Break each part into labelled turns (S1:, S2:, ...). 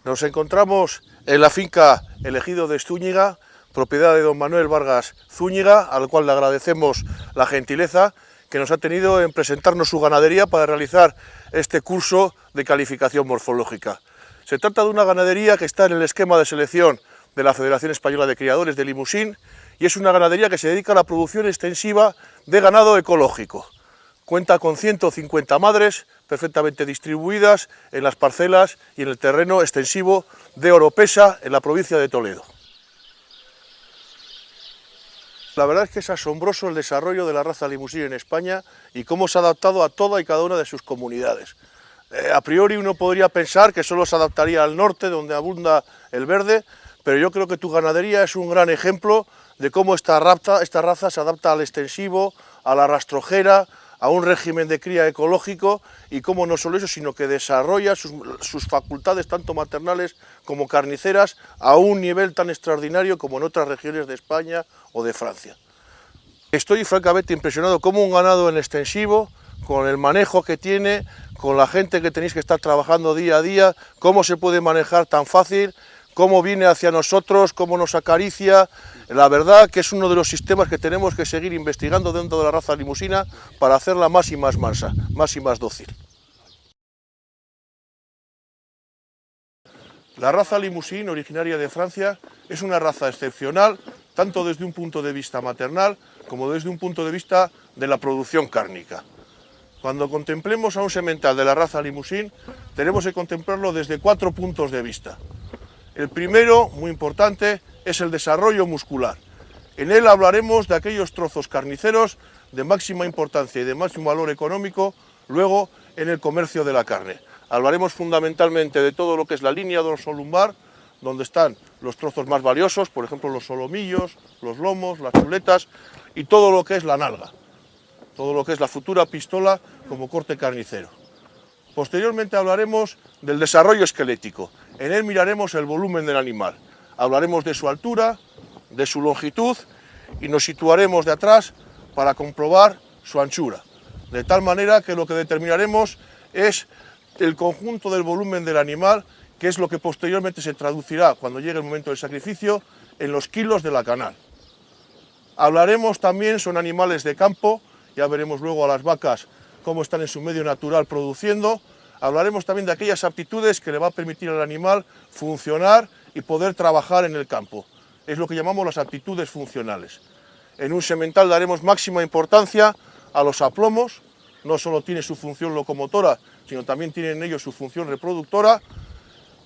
S1: Nos encontramos en la finca El Ejido de Zúñiga, propiedad de don Manuel Vargas Zúñiga, al cual le agradecemos la gentileza que nos ha tenido en presentarnos su ganadería para realizar este curso de calificación morfológica. Se trata de una ganadería que está en el esquema de selección de la Federación Española de Criadores de Limousin y es una ganadería que se dedica a la producción extensiva de ganado ecológico. Cuenta con 150 madres perfectamente distribuidas en las parcelas y en el terreno extensivo de Oropesa, en la provincia de Toledo. La verdad es que es asombroso el desarrollo de la raza Limousin en España y cómo se ha adaptado a toda y cada una de sus comunidades. A priori uno podría pensar que solo se adaptaría al norte, donde abunda el verde, pero yo creo que tu ganadería es un gran ejemplo de cómo esta raza se adapta al extensivo, a la rastrojera, a un régimen de cría ecológico y cómo no solo eso, sino que desarrolla sus facultades tanto maternales como carniceras a un nivel tan extraordinario como en otras regiones de España o de Francia. Estoy francamente impresionado cómo un ganado en extensivo, con el manejo que tiene, con la gente que tenéis que estar trabajando día a día, cómo se puede manejar tan fácil, cómo viene hacia nosotros, cómo nos acaricia. La verdad que es uno de los sistemas que tenemos que seguir investigando dentro de la raza limusina para hacerla más y más mansa, más y más dócil. La raza Limousin, originaria de Francia, es una raza excepcional, tanto desde un punto de vista maternal como desde un punto de vista de la producción cárnica. Cuando contemplemos a un semental de la raza Limousin, tenemos que contemplarlo desde 4 puntos de vista. El primero, muy importante, es el desarrollo muscular. En él hablaremos de aquellos trozos carniceros de máxima importancia y de máximo valor económico, luego en el comercio de la carne. Hablaremos fundamentalmente de todo lo que es la línea dorsolumbar, donde están los trozos más valiosos, por ejemplo los solomillos, los lomos, las chuletas y todo lo que es la nalga, todo lo que es la futura pistola como corte carnicero. Posteriormente hablaremos del desarrollo esquelético. En él miraremos el volumen del animal. Hablaremos de su altura, de su longitud y nos situaremos de atrás para comprobar su anchura. De tal manera que lo que determinaremos es el conjunto del volumen del animal, que es lo que posteriormente se traducirá cuando llegue el momento del sacrificio en los kilos de la canal. Hablaremos también, son animales de campo, ya veremos luego a las vacas cómo están en su medio natural produciendo. Hablaremos también de aquellas aptitudes que le va a permitir al animal funcionar y poder trabajar en el campo. Es lo que llamamos las aptitudes funcionales. En un semental daremos máxima importancia a los aplomos, no solo tiene su función locomotora, sino también tiene en ellos su función reproductora,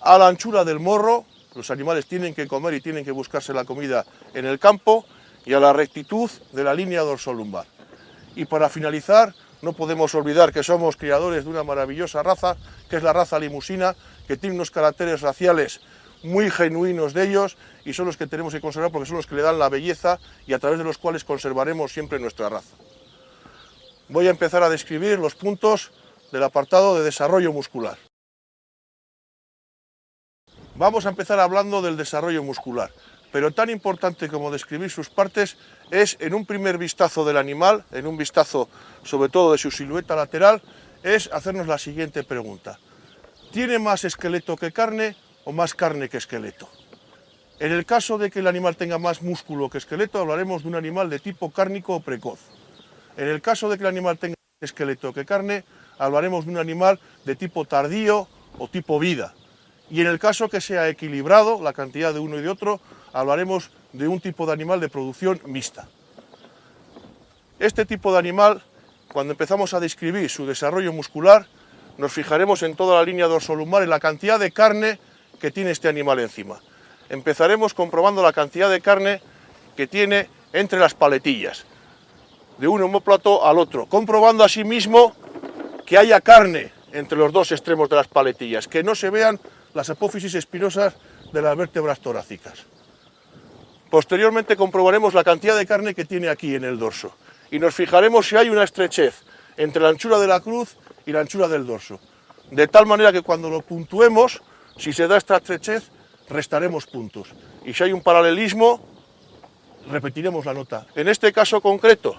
S1: a la anchura del morro, los animales tienen que comer y tienen que buscarse la comida en el campo, y a la rectitud de la línea dorsolumbar. Y para finalizar, no podemos olvidar que somos criadores de una maravillosa raza, que es la raza limusina, que tiene unos caracteres raciales muy genuinos de ellos y son los que tenemos que conservar porque son los que le dan la belleza y a través de los cuales conservaremos siempre nuestra raza. Voy a empezar a describir los puntos del apartado de desarrollo muscular. Vamos a empezar hablando del desarrollo muscular, pero tan importante como describir sus partes es en un primer vistazo del animal, en un vistazo sobre todo de su silueta lateral, es hacernos la siguiente pregunta. ¿Tiene más esqueleto que carne o más carne que esqueleto? En el caso de que el animal tenga más músculo que esqueleto, hablaremos de un animal de tipo cárnico o precoz. En el caso de que el animal tenga más esqueleto que carne, hablaremos de un animal de tipo tardío o tipo vida. Y en el caso que sea equilibrado, la cantidad de uno y de otro, hablaremos de un tipo de animal de producción mixta. Este tipo de animal, cuando empezamos a describir su desarrollo muscular, nos fijaremos en toda la línea dorsolumbar, en la cantidad de carne que tiene este animal encima. Empezaremos comprobando la cantidad de carne que tiene entre las paletillas, de un omóplato al otro, comprobando asimismo que haya carne entre los dos extremos de las paletillas, que no se vean las apófisis espinosas de las vértebras torácicas. Posteriormente comprobaremos la cantidad de carne que tiene aquí en el dorso y nos fijaremos si hay una estrechez entre la anchura de la cruz y la anchura del dorso, de tal manera que cuando lo puntuemos, si se da esta estrechez, restaremos puntos y si hay un paralelismo, repetiremos la nota. En este caso concreto,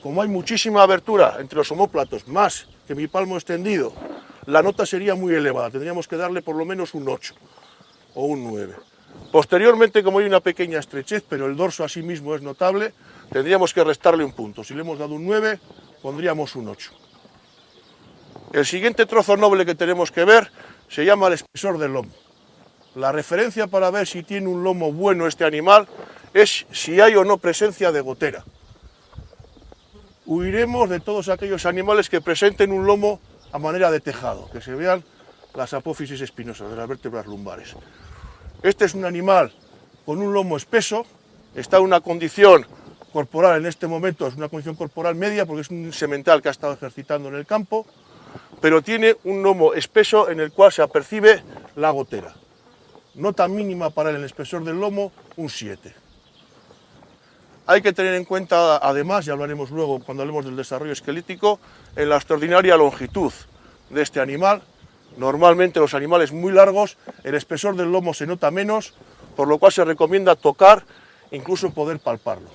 S1: como hay muchísima abertura entre los omóplatos, más que mi palmo extendido, la nota sería muy elevada, tendríamos que darle por lo menos un 8. o un 9. Posteriormente, como hay una pequeña estrechez, pero el dorso asimismo es notable, tendríamos que restarle un punto. Si le hemos dado un 9, pondríamos un 8. El siguiente trozo noble que tenemos que ver se llama el espesor del lomo. La referencia para ver si tiene un lomo bueno este animal es si hay o no presencia de gotera. Huiremos de todos aquellos animales que presenten un lomo a manera de tejado, que se vean las apófisis espinosas de las vértebras lumbares. Este es un animal con un lomo espeso, está en una condición corporal en este momento, es una condición corporal media porque es un semental que ha estado ejercitando en el campo, pero tiene un lomo espeso en el cual se apercibe la gotera. Nota mínima para el espesor del lomo, un 7. Hay que tener en cuenta, además, ya hablaremos luego cuando hablemos del desarrollo esquelético, en la extraordinaria longitud de este animal. Normalmente los animales muy largos, el espesor del lomo se nota menos, por lo cual se recomienda tocar, incluso poder palparlo.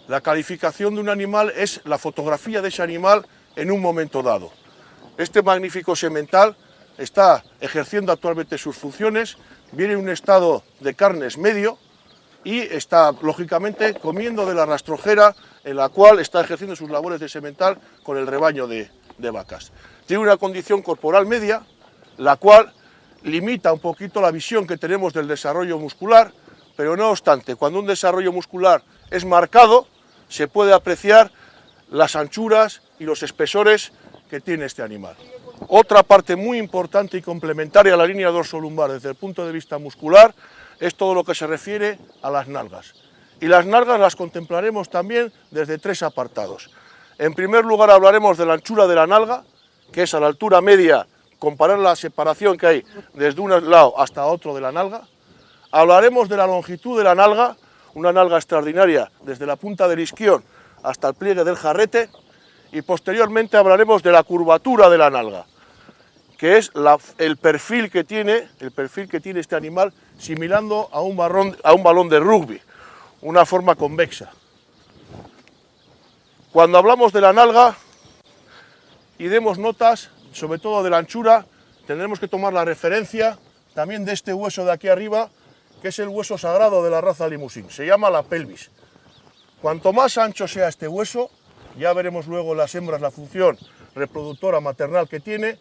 S1: La calificación de un animal es la fotografía de ese animal en un momento dado. Este magnífico semental está ejerciendo actualmente sus funciones, viene en un estado de carnes medio y está, lógicamente, comiendo de la rastrojera en la cual está ejerciendo sus labores de semental con el rebaño de vacas. Tiene una condición corporal media, la cual limita un poquito la visión que tenemos del desarrollo muscular, pero no obstante, cuando un desarrollo muscular es marcado, se puede apreciar las anchuras y los espesores que tiene este animal. Otra parte muy importante y complementaria a la línea dorsolumbar desde el punto de vista muscular es todo lo que se refiere a las nalgas. Y las nalgas las contemplaremos también desde 3 apartados. En primer lugar hablaremos de la anchura de la nalga, que es a la altura media, comparar la separación que hay desde un lado hasta otro de la nalga. Hablaremos de la longitud de la nalga, una nalga extraordinaria desde la punta del isquion hasta el pliegue del jarrete, y posteriormente hablaremos de la curvatura de la nalga, que es el perfil que tiene este animal, similando a un balón de rugby, una forma convexa. Cuando hablamos de la nalga y demos notas, sobre todo de la anchura, tendremos que tomar la referencia también de este hueso de aquí arriba, que es el hueso sagrado de la raza Limousin, se llama la pelvis. Cuanto más ancho sea este hueso, ya veremos luego en las hembras la función reproductora maternal que tiene,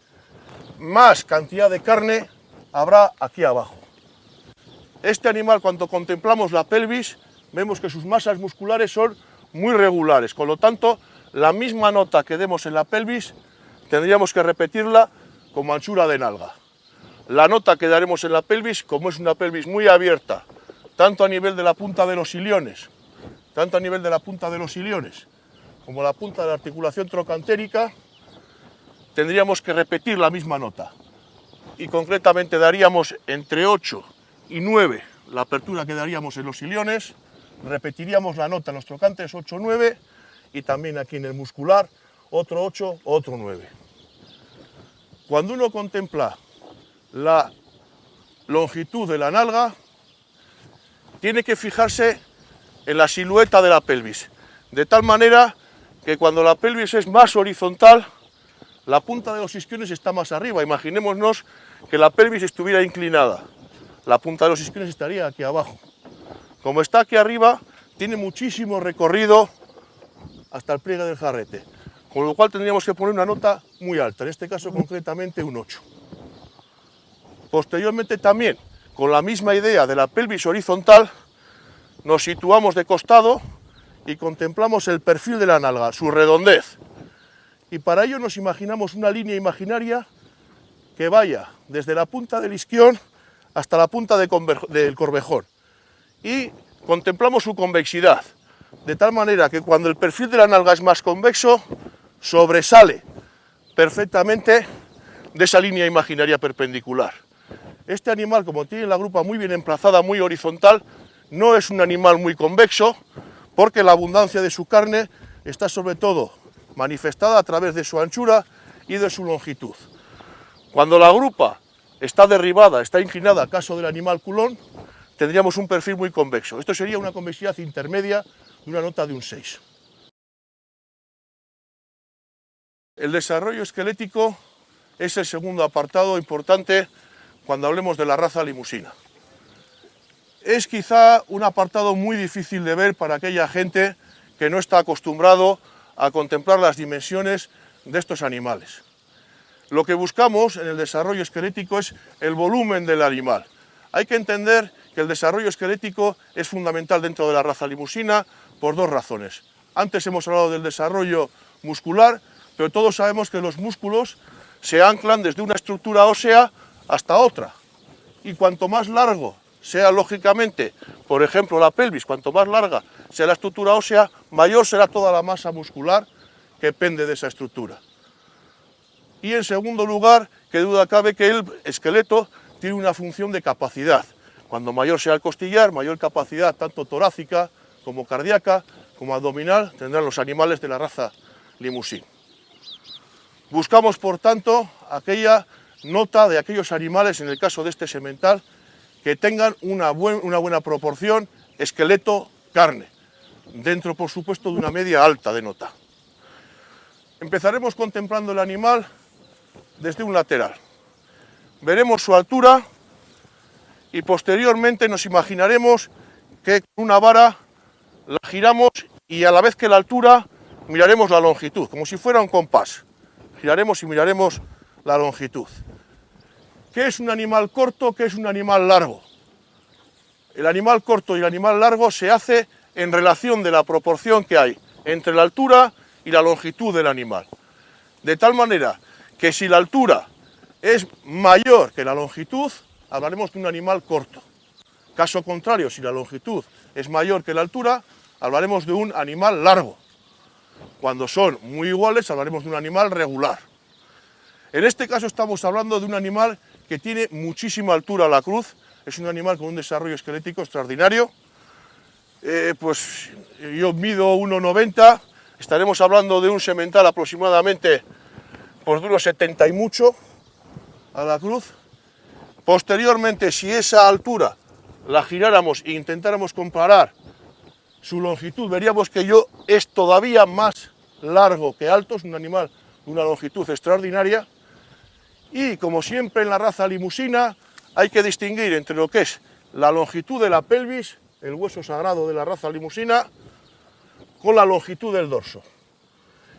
S1: más cantidad de carne habrá aquí abajo. Este animal, cuando contemplamos la pelvis, vemos que sus masas musculares son muy regulares, con lo tanto, la misma nota que demos en la pelvis, tendríamos que repetirla como anchura de nalga. La nota que daremos en la pelvis, como es una pelvis muy abierta, tanto a nivel de la punta de los iliones, como la punta de la articulación trocantérica, tendríamos que repetir la misma nota. Y concretamente daríamos entre 8 y 9 la apertura que daríamos en los iliones, repetiríamos la nota en los trocantes 8 o 9, y también aquí en el muscular otro 8, otro 9. Cuando uno contempla la longitud de la nalga, tiene que fijarse en la silueta de la pelvis, de tal manera que cuando la pelvis es más horizontal, la punta de los isquiones está más arriba. Imaginémonos que la pelvis estuviera inclinada, la punta de los isquiones estaría aquí abajo. Como está aquí arriba, tiene muchísimo recorrido hasta el pliegue del jarrete, con lo cual tendríamos que poner una nota muy alta, en este caso concretamente un 8. Posteriormente también, con la misma idea de la pelvis horizontal, nos situamos de costado y contemplamos el perfil de la nalga, su redondez. Y para ello nos imaginamos una línea imaginaria que vaya desde la punta del isquion hasta la punta del corvejón. Y contemplamos su convexidad, de tal manera que cuando el perfil de la nalga es más convexo, sobresale perfectamente de esa línea imaginaria perpendicular. Este animal, como tiene la grupa muy bien emplazada, muy horizontal, no es un animal muy convexo, porque la abundancia de su carne está sobre todo manifestada a través de su anchura y de su longitud. Cuando la grupa está derribada, está inclinada, caso del animal culón, tendríamos un perfil muy convexo. Esto sería una convexidad intermedia de una nota de un 6. El desarrollo esquelético es el segundo apartado importante cuando hablemos de la raza limusina. Es quizá un apartado muy difícil de ver para aquella gente que no está acostumbrado a contemplar las dimensiones de estos animales. Lo que buscamos en el desarrollo esquelético es el volumen del animal. Hay que entender que el desarrollo esquelético es fundamental dentro de la raza limusina por dos razones. Antes hemos hablado del desarrollo muscular, pero todos sabemos que los músculos se anclan desde una estructura ósea hasta otra. Y cuanto más largo sea lógicamente, por ejemplo, la pelvis, cuanto más larga sea la estructura ósea, mayor será toda la masa muscular que pende de esa estructura. Y en segundo lugar, qué duda cabe que el esqueleto tiene una función de capacidad. Cuando mayor sea el costillar, mayor capacidad tanto torácica como cardíaca como abdominal tendrán los animales de la raza limusín. Buscamos, por tanto, aquella nota de aquellos animales, en el caso de este semental, que tengan una buena proporción esqueleto-carne, dentro, por supuesto, de una media alta de nota. Empezaremos contemplando el animal desde un lateral. Veremos su altura y posteriormente nos imaginaremos que con una vara la giramos y a la vez que la altura miraremos la longitud, como si fuera un compás. Giraremos y miraremos la longitud. ¿Qué es un animal corto? ¿Qué es un animal largo? El animal corto y el animal largo se hace en relación de la proporción que hay entre la altura y la longitud del animal. De tal manera que si la altura es mayor que la longitud, hablaremos de un animal corto. Caso contrario, si la longitud es mayor que la altura, hablaremos de un animal largo. Cuando son muy iguales, hablaremos de un animal regular. En este caso estamos hablando de un animal que tiene muchísima altura a la cruz, es un animal con un desarrollo esquelético extraordinario. Pues yo mido 1,90, estaremos hablando de un semental aproximadamente por de unos 70 y mucho a la cruz. Posteriormente, si esa altura la giráramos e intentáramos comparar su longitud, veríamos que es todavía más largo que alto, es un animal de una longitud extraordinaria. Y como siempre en la raza limusina hay que distinguir entre lo que es la longitud de la pelvis, el hueso sagrado de la raza limusina, con la longitud del dorso.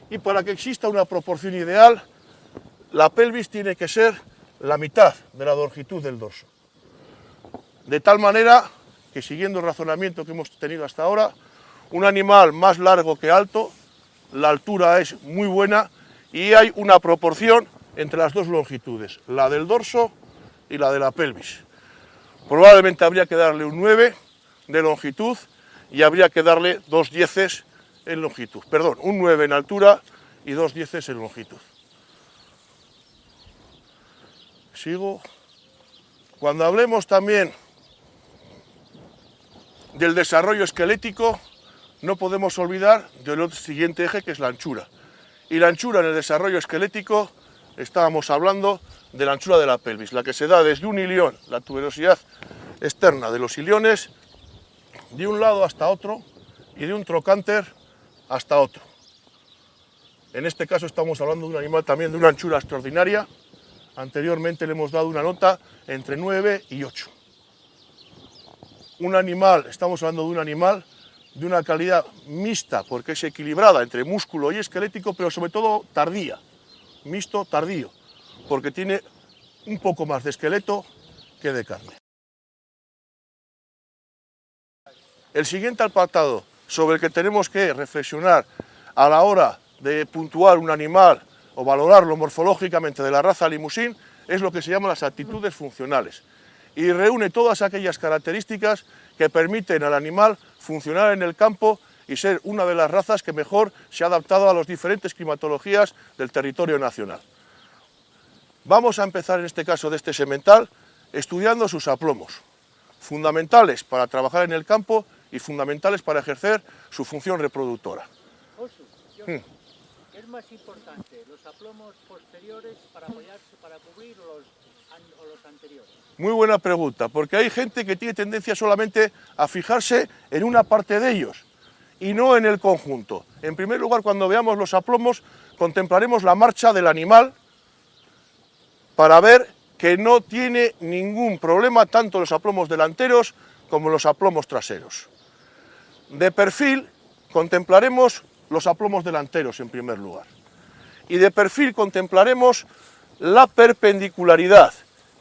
S1: Y para que exista una proporción ideal, la pelvis tiene que ser la mitad de la longitud del dorso. De tal manera que, siguiendo el razonamiento que hemos tenido hasta ahora, un animal más largo que alto, la altura es muy buena y hay una proporción entre las dos longitudes, la del dorso y la de la pelvis. Probablemente habría que darle un 9 de longitud y habría que darle 2 dieces en longitud. Perdón, un 9 en altura y 2 dieces en longitud. Sigo. Cuando hablemos también del desarrollo esquelético, no podemos olvidar del siguiente eje, que es la anchura. Y la anchura en el desarrollo esquelético, estábamos hablando de la anchura de la pelvis, la que se da desde un ilión, la tuberosidad externa de los iliones, de un lado hasta otro y de un trocánter hasta otro. En este caso estamos hablando de un animal también de una anchura extraordinaria. Anteriormente le hemos dado una nota entre 9 y 8. Un animal, estamos hablando de un animal de una calidad mixta, porque es equilibrada entre músculo y esquelético, pero sobre todo tardía, mixto tardío, porque tiene un poco más de esqueleto que de carne. El siguiente apartado sobre el que tenemos que reflexionar a la hora de puntuar un animal o valorarlo morfológicamente de la raza limusín es lo que se llama las aptitudes funcionales, y reúne todas aquellas características que permiten al animal funcionar en el campo y ser una de las razas que mejor se ha adaptado a las diferentes climatologías del territorio nacional. Vamos a empezar en este caso de este semental estudiando sus aplomos, fundamentales para trabajar en el campo y fundamentales para ejercer su función reproductora.
S2: ¿Qué es más importante, los aplomos posteriores para apoyarse, para cubrir o los anteriores?
S1: Muy buena pregunta, porque hay gente que tiene tendencia solamente a fijarse en una parte de ellos y no en el conjunto. En primer lugar, cuando veamos los aplomos, contemplaremos la marcha del animal para ver que no tiene ningún problema tanto en los aplomos delanteros como en los aplomos traseros. De perfil contemplaremos los aplomos delanteros en primer lugar y de perfil contemplaremos la perpendicularidad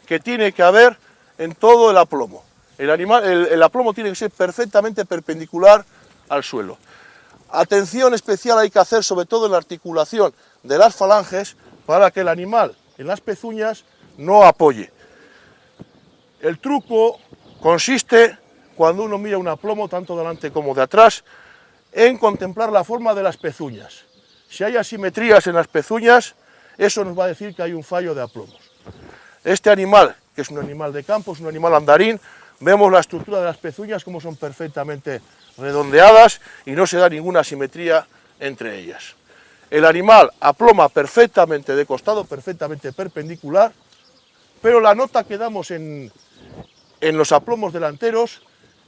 S1: que tiene que haber en todo el aplomo. El aplomo tiene que ser perfectamente perpendicular al suelo. Atención especial hay que hacer sobre todo en la articulación de las falanges para que el animal en las pezuñas no apoye. El truco consiste, cuando uno mira un aplomo, tanto delante como de atrás, en contemplar la forma de las pezuñas. Si hay asimetrías en las pezuñas, eso nos va a decir que hay un fallo de aplomos. Este animal, que es un animal de campo, es un animal andarín, vemos la estructura de las pezuñas como son perfectamente redondeadas y no se da ninguna asimetría entre ellas. El animal aploma perfectamente de costado, perfectamente perpendicular, pero la nota que damos en los aplomos delanteros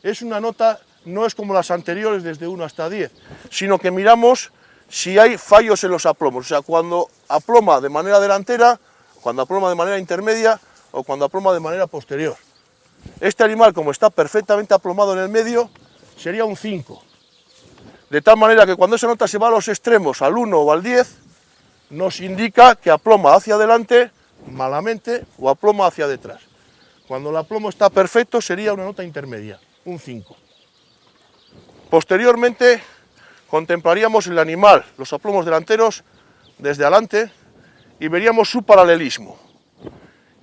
S1: es una nota, no es como las anteriores desde 1 hasta 10, sino que miramos si hay fallos en los aplomos, o sea, cuando aploma de manera delantera, cuando aploma de manera intermedia o cuando aploma de manera posterior. Este animal, como está perfectamente aplomado en el medio, sería un 5. De tal manera que cuando esa nota se va a los extremos, al 1 o al 10, nos indica que aploma hacia adelante malamente o aploma hacia detrás. Cuando el aplomo está perfecto sería una nota intermedia, un 5. Posteriormente contemplaríamos el animal, los aplomos delanteros desde adelante y veríamos su paralelismo,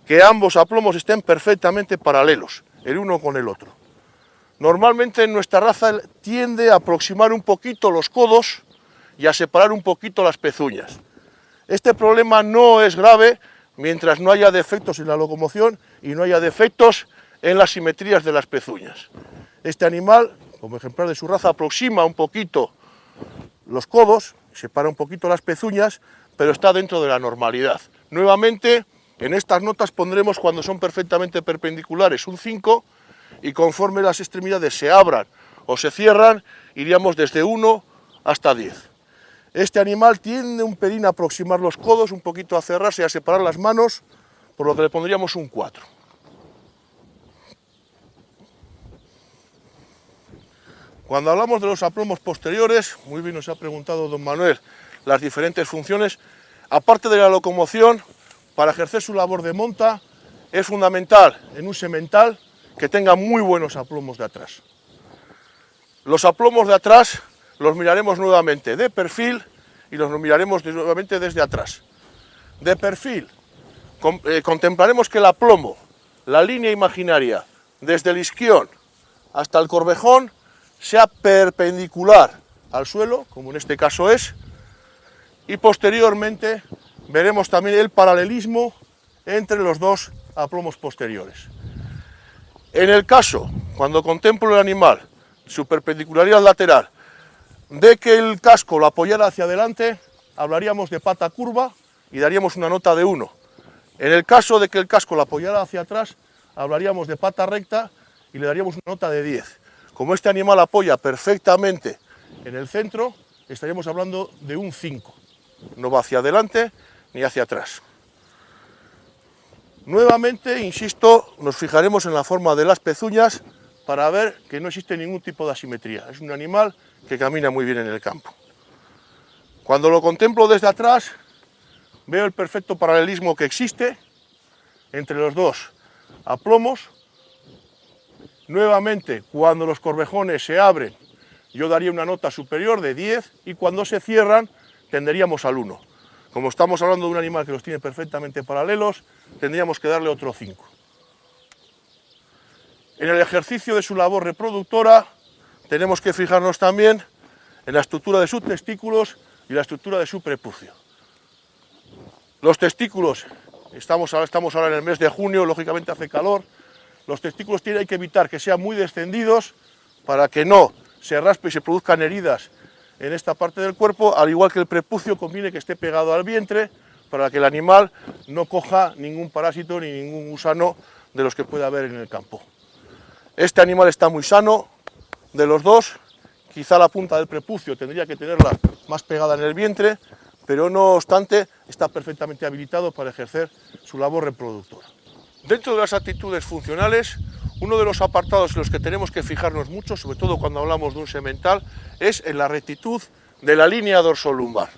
S1: que ambos aplomos estén perfectamente paralelos, el uno con el otro. Normalmente en nuestra raza tiende a aproximar un poquito los codos y a separar un poquito las pezuñas. Este problema no es grave mientras no haya defectos en la locomoción y no haya defectos en las simetrías de las pezuñas. Este animal, como ejemplar de su raza, aproxima un poquito los codos, separa un poquito las pezuñas, pero está dentro de la normalidad. Nuevamente, en estas notas pondremos, cuando son perfectamente perpendiculares, un 5, y conforme las extremidades se abran o se cierran, iríamos desde 1 hasta 10. Este animal tiende un pelín a aproximar los codos, un poquito a cerrarse y a separar las manos, por lo que le pondríamos un 4. Cuando hablamos de los aplomos posteriores, muy bien nos ha preguntado don Manuel las diferentes funciones. Aparte de la locomoción, para ejercer su labor de monta, es fundamental en un semental que tenga muy buenos aplomos de atrás. Los aplomos de atrás los miraremos nuevamente de perfil y los miraremos nuevamente desde atrás. De perfil, contemplaremos que el aplomo, la línea imaginaria, desde el isquión hasta el corvejón, sea perpendicular al suelo, como en este caso es, y posteriormente veremos también el paralelismo entre los dos aplomos posteriores. En el caso, cuando contemplo el animal, su perpendicularidad lateral, de que el casco lo apoyara hacia adelante, hablaríamos de pata curva y daríamos una nota de 1. En el caso de que el casco lo apoyara hacia atrás, hablaríamos de pata recta y le daríamos una nota de 10. Como este animal apoya perfectamente en el centro, estaríamos hablando de un 5. No va hacia adelante ni hacia atrás. Nuevamente, insisto, nos fijaremos en la forma de las pezuñas para ver que no existe ningún tipo de asimetría. Es un animal que camina muy bien en el campo. Cuando lo contemplo desde atrás, veo el perfecto paralelismo que existe entre los dos aplomos. Nuevamente, cuando los corvejones se abren, yo daría una nota superior de 10 y cuando se cierran, tenderíamos al 1. Como estamos hablando de un animal que los tiene perfectamente paralelos, tendríamos que darle otro 5. En el ejercicio de su labor reproductora, tenemos que fijarnos también en la estructura de sus testículos y la estructura de su prepucio. Los testículos, estamos ahora en el mes de junio, lógicamente hace calor, los testículos hay que evitar que sean muy descendidos para que no se raspe y se produzcan heridas en esta parte del cuerpo, al igual que el prepucio conviene que esté pegado al vientre para que el animal no coja ningún parásito ni ningún gusano de los que pueda haber en el campo. Este animal está muy sano, de los dos, quizá la punta del prepucio tendría que tenerla más pegada en el vientre, pero no obstante está perfectamente habilitado para ejercer su labor reproductora. Dentro de las actitudes funcionales, uno de los apartados en los que tenemos que fijarnos mucho, sobre todo cuando hablamos de un semental, es en la rectitud de la línea dorsolumbar.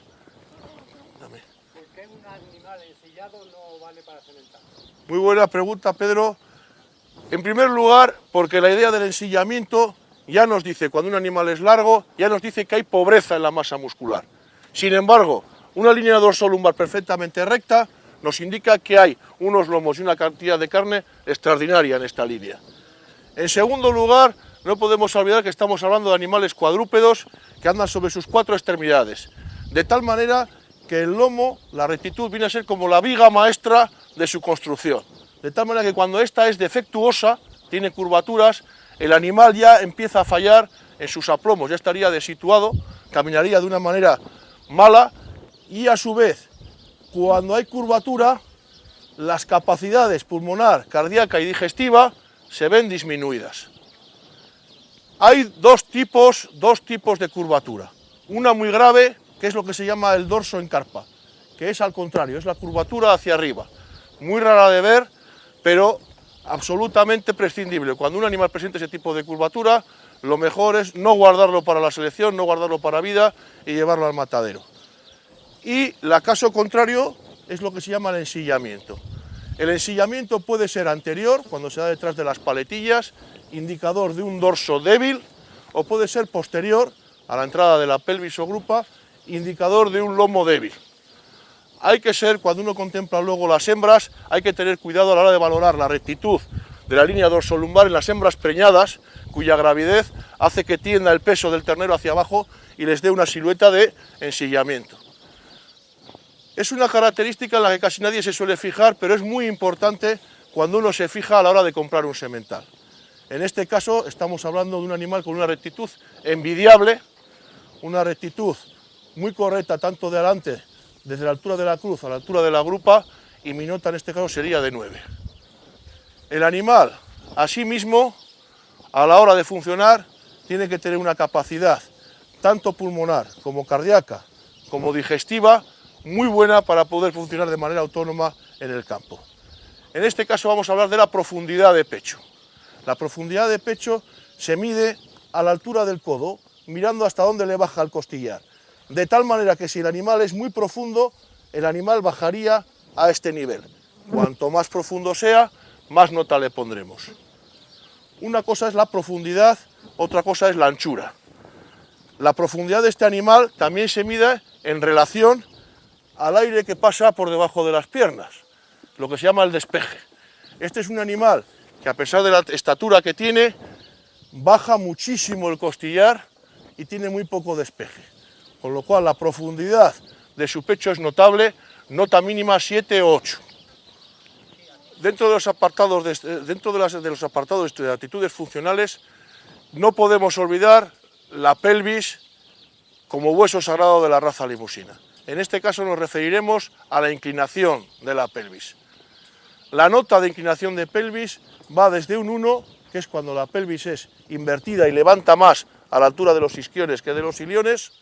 S2: ¿Por qué un animal ensillado no vale para semental?
S1: Muy buena pregunta, Pedro. En primer lugar, porque la idea del ensillamiento ya nos dice, cuando un animal es largo, ya nos dice que hay pobreza en la masa muscular. Sin embargo, una línea dorsolumbar perfectamente recta nos indica que hay unos lomos y una cantidad de carne extraordinaria en esta línea. En segundo lugar, no podemos olvidar que estamos hablando de animales cuadrúpedos que andan sobre sus 4 extremidades, de tal manera que el lomo, la rectitud, viene a ser como la viga maestra de su construcción. De tal manera que cuando esta es defectuosa, tiene curvaturas, el animal ya empieza a fallar en sus aplomos, ya estaría desituado, caminaría de una manera mala y a su vez, cuando hay curvatura, las capacidades pulmonar, cardíaca y digestiva se ven disminuidas. Hay dos tipos de curvatura. Una muy grave, que es lo que se llama el dorso en carpa, que es al contrario, es la curvatura hacia arriba. Muy rara de ver, pero absolutamente prescindible. Cuando un animal presenta ese tipo de curvatura, lo mejor es no guardarlo para la selección, no guardarlo para vida y llevarlo al matadero. Y el caso contrario es lo que se llama el ensillamiento. El ensillamiento puede ser anterior, cuando se da detrás de las paletillas, indicador de un dorso débil, o puede ser posterior, a la entrada de la pelvis o grupa, indicador de un lomo débil. Hay que ser, cuando uno contempla luego las hembras, hay que tener cuidado a la hora de valorar la rectitud de la línea dorsolumbar en las hembras preñadas, cuya gravidez hace que tienda el peso del ternero hacia abajo y les dé una silueta de ensillamiento. Es una característica en la que casi nadie se suele fijar, pero es muy importante cuando uno se fija a la hora de comprar un semental. En este caso estamos hablando de un animal con una rectitud envidiable, una rectitud muy correcta tanto de adelante, desde la altura de la cruz a la altura de la grupa, y mi nota en este caso sería de 9. El animal, asimismo, a la hora de funcionar, tiene que tener una capacidad tanto pulmonar como cardíaca como digestiva muy buena para poder funcionar de manera autónoma en el campo. En este caso vamos a hablar de la profundidad de pecho. La profundidad de pecho se mide a la altura del codo, mirando hasta dónde le baja el costillar. De tal manera que si el animal es muy profundo, el animal bajaría a este nivel. Cuanto más profundo sea, más nota le pondremos. Una cosa es la profundidad, otra cosa es la anchura. La profundidad de este animal también se mide en relación al aire que pasa por debajo de las piernas, lo que se llama el despeje. Este es un animal que, a pesar de la estatura que tiene, baja muchísimo el costillar y tiene muy poco despeje, con lo cual la profundidad de su pecho es notable, nota mínima 7 o 8. Dentro de los apartados de actitudes funcionales, no podemos olvidar la pelvis como hueso sagrado de la raza limusina. En este caso nos referiremos a la inclinación de la pelvis. La nota de inclinación de pelvis va desde un 1, que es cuando la pelvis es invertida y levanta más a la altura de los isquiones que de los iliones,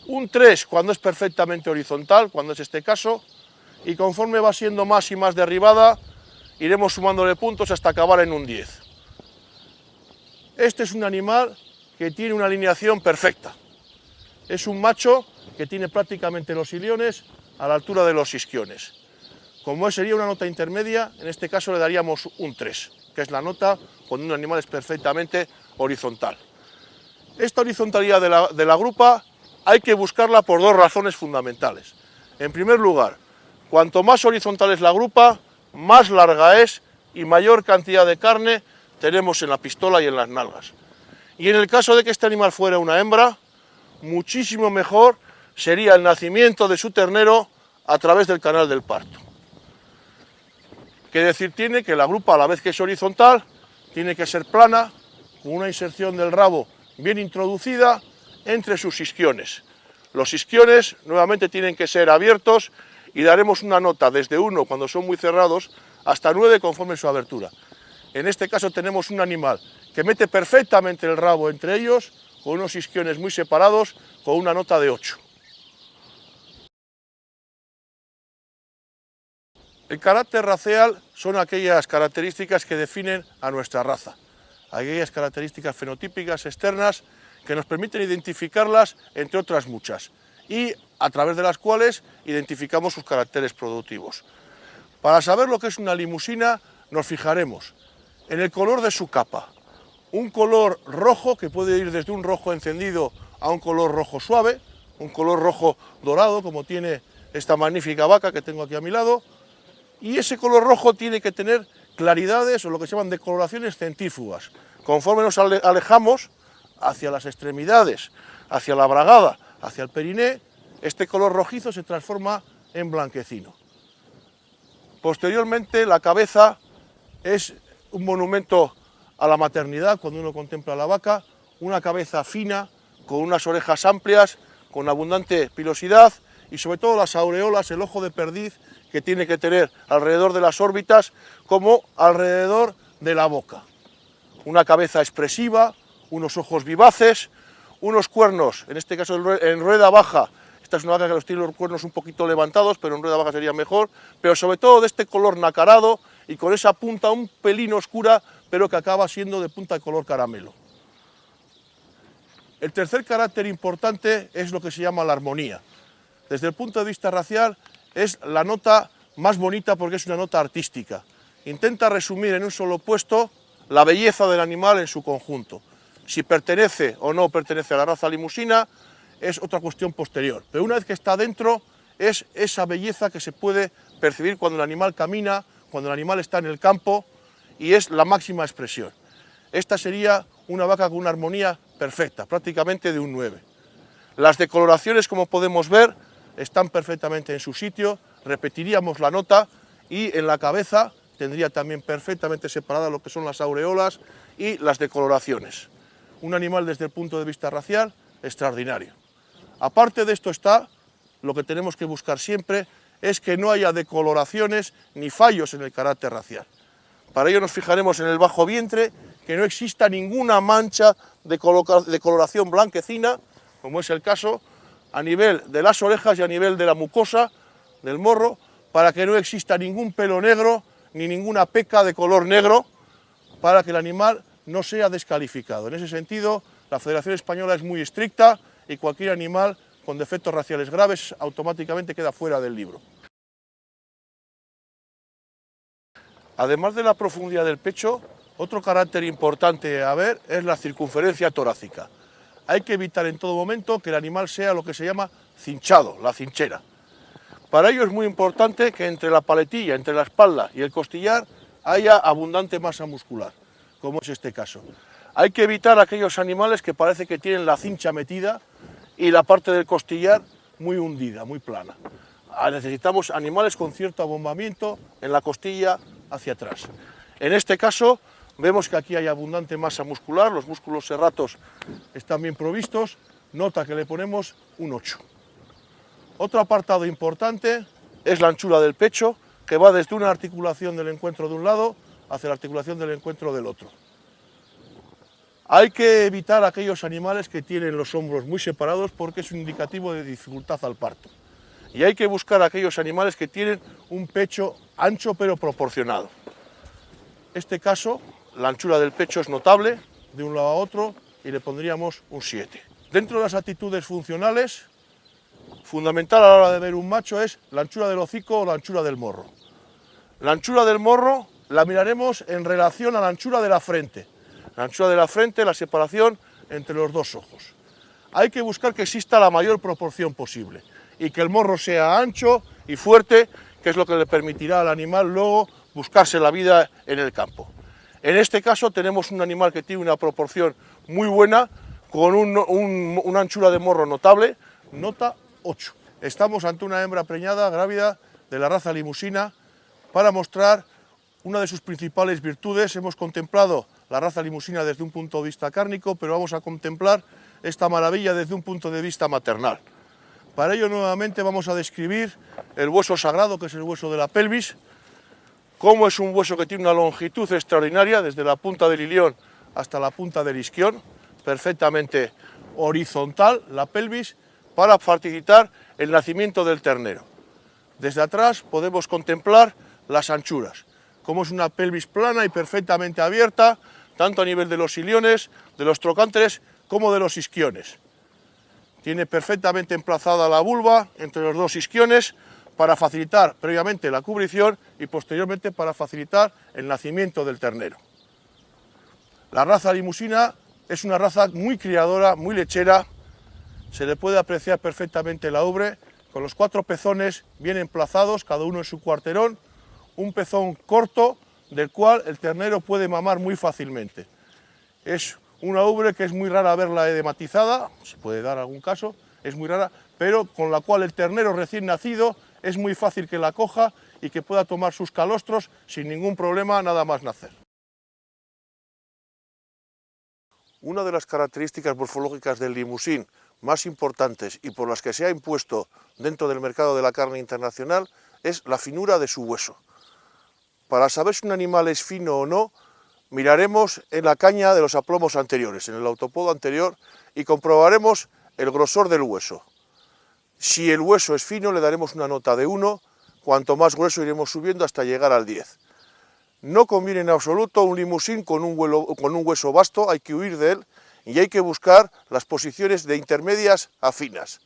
S1: un 3 cuando es perfectamente horizontal, cuando es este caso, y conforme va siendo más y más derribada, iremos sumándole puntos hasta acabar en un 10. Este es un animal que tiene una alineación perfecta. Es un macho que tiene prácticamente los iliones a la altura de los isquiones. Como sería una nota intermedia, en este caso le daríamos un 3, que es la nota cuando un animal es perfectamente horizontal. Esta horizontalidad de la grupa hay que buscarla por dos razones fundamentales. En primer lugar, cuanto más horizontal es la grupa, más larga es y mayor cantidad de carne tenemos en la pistola y en las nalgas. Y en el caso de que este animal fuera una hembra, muchísimo mejor sería el nacimiento de su ternero a través del canal del parto. ¿Qué decir tiene? Que la grupa, a la vez que es horizontal, tiene que ser plana, con una inserción del rabo bien introducida entre sus isquiones. Los isquiones nuevamente tienen que ser abiertos y daremos una nota desde 1 cuando son muy cerrados hasta 9 conforme su abertura. En este caso tenemos un animal que mete perfectamente el rabo entre ellos, con unos isquiones muy separados, con una nota de 8. El carácter racial son aquellas características que definen a nuestra raza, aquellas características fenotípicas externas que nos permiten identificarlas entre otras muchas y a través de las cuales identificamos sus caracteres productivos. Para saber lo que es una limusina nos fijaremos en el color de su capa, un color rojo que puede ir desde un rojo encendido a un color rojo suave, un color rojo dorado como tiene esta magnífica vaca que tengo aquí a mi lado, y ese color rojo tiene que tener claridades o lo que se llaman decoloraciones centrífugas. Conforme nos alejamos hacia las extremidades, hacia la bragada, hacia el periné, este color rojizo se transforma en blanquecino. Posteriormente, la cabeza es un monumento a la maternidad cuando uno contempla la vaca, una cabeza fina, con unas orejas amplias, con abundante pilosidad y sobre todo las aureolas, el ojo de perdiz que tiene que tener alrededor de las órbitas como alrededor de la boca. Una cabeza expresiva, unos ojos vivaces, unos cuernos, en este caso en rueda baja. Esta es una vaca que los tiene los cuernos un poquito levantados, pero en rueda baja sería mejor, pero sobre todo de este color nacarado y con esa punta un pelín oscura, pero que acaba siendo de punta de color caramelo. El tercer carácter importante es lo que se llama la armonía. Desde el punto de vista racial es la nota más bonita porque es una nota artística. Intenta resumir en un solo puesto la belleza del animal en su conjunto. Si pertenece o no pertenece a la raza limusina es otra cuestión posterior, pero una vez que está dentro es esa belleza que se puede percibir cuando el animal camina, cuando el animal está en el campo y es la máxima expresión. Esta sería una vaca con una armonía perfecta, prácticamente de un 9. Las decoloraciones, como podemos ver, están perfectamente en su sitio, repetiríamos la nota y en la cabeza tendría también perfectamente separada lo que son las aureolas y las decoloraciones. Un animal desde el punto de vista racial extraordinario. Aparte de esto está, lo que tenemos que buscar siempre es que no haya decoloraciones ni fallos en el carácter racial. Para ello nos fijaremos en el bajo vientre, que no exista ninguna mancha de coloración blanquecina, como es el caso, a nivel de las orejas y a nivel de la mucosa del morro, para que no exista ningún pelo negro ni ninguna peca de color negro, para que el animal no sea descalificado. En ese sentido, la Federación Española es muy estricta y cualquier animal con defectos raciales graves automáticamente queda fuera del libro. Además de la profundidad del pecho, otro carácter importante a ver es la circunferencia torácica. Hay que evitar en todo momento que el animal sea lo que se llama cinchado, la cinchera. Para ello es muy importante que entre la paletilla, entre la espalda y el costillar haya abundante masa muscular, como es este caso. Hay que evitar aquellos animales que parece que tienen la cincha metida y la parte del costillar muy hundida, muy plana. Necesitamos animales con cierto abombamiento en la costilla hacia atrás. En este caso vemos que aquí hay abundante masa muscular, los músculos serratos están bien provistos, nota que le ponemos un 8. Otro apartado importante es la anchura del pecho, que va desde una articulación del encuentro de un lado hacia la articulación del encuentro del otro. Hay que evitar aquellos animales que tienen los hombros muy separados porque es un indicativo de dificultad al parto. Y hay que buscar aquellos animales que tienen un pecho ancho pero proporcionado. En este caso, la anchura del pecho es notable, de un lado a otro, y le pondríamos un 7. Dentro de las actitudes funcionales, fundamental a la hora de ver un macho es la anchura del hocico o la anchura del morro. La anchura del morro la miraremos en relación a la anchura de la frente. La anchura de la frente, la separación entre los dos ojos. Hay que buscar que exista la mayor proporción posible y que el morro sea ancho y fuerte, que es lo que le permitirá al animal luego buscarse la vida en el campo. En este caso tenemos un animal que tiene una proporción muy buena, con una anchura de morro notable, nota 8. Estamos ante una hembra preñada, grávida, de la raza limusina, para mostrar una de sus principales virtudes. Hemos contemplado la raza limusina desde un punto de vista cárnico, pero vamos a contemplar esta maravilla desde un punto de vista maternal. Para ello nuevamente vamos a describir el hueso sagrado, que es el hueso de la pelvis, cómo es un hueso que tiene una longitud extraordinaria, desde la punta del ilión hasta la punta del isquión, perfectamente horizontal la pelvis, para facilitar el nacimiento del ternero. Desde atrás podemos contemplar las anchuras. Como es una pelvis plana y perfectamente abierta, tanto a nivel de los iliones, de los trocánteres, como de los isquiones. Tiene perfectamente emplazada la vulva entre los dos isquiones para facilitar previamente la cubrición y posteriormente para facilitar el nacimiento del ternero. La raza limusina es una raza muy criadora, muy lechera. Se le puede apreciar perfectamente la ubre con los 4 pezones bien emplazados, cada uno en su cuarterón, un pezón corto del cual el ternero puede mamar muy fácilmente. Es una ubre que es muy rara verla edematizada, se puede dar algún caso, es muy rara, pero con la cual el ternero recién nacido es muy fácil que la coja y que pueda tomar sus calostros sin ningún problema nada más nacer. Una de las características morfológicas del limusín más importantes y por las que se ha impuesto dentro del mercado de la carne internacional es la finura de su hueso. Para saber si un animal es fino o no, miraremos en la caña de los aplomos anteriores, en el autopodo anterior, y comprobaremos el grosor del hueso. Si el hueso es fino, le daremos una nota de 1, cuanto más grueso iremos subiendo hasta llegar al 10. No conviene en absoluto un limusín con un hueso vasto, hay que huir de él y hay que buscar las posiciones de intermedias a finas.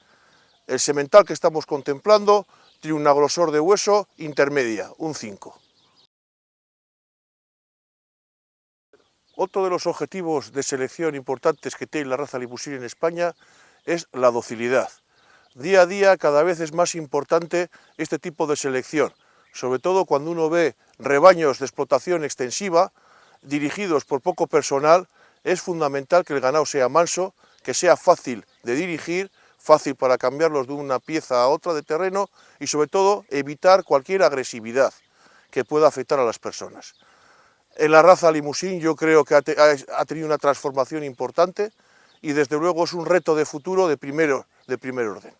S1: El semental que estamos contemplando tiene un grosor de hueso intermedia, un 5. Otro de los objetivos de selección importantes que tiene la raza limusín en España es la docilidad. Día a día cada vez es más importante este tipo de selección, sobre todo cuando uno ve rebaños de explotación extensiva dirigidos por poco personal. Es fundamental que el ganado sea manso, que sea fácil de dirigir, fácil para cambiarlos de una pieza a otra de terreno y sobre todo evitar cualquier agresividad que pueda afectar a las personas. En la raza limusín yo creo que ha tenido una transformación importante y desde luego es un reto de futuro de primer orden.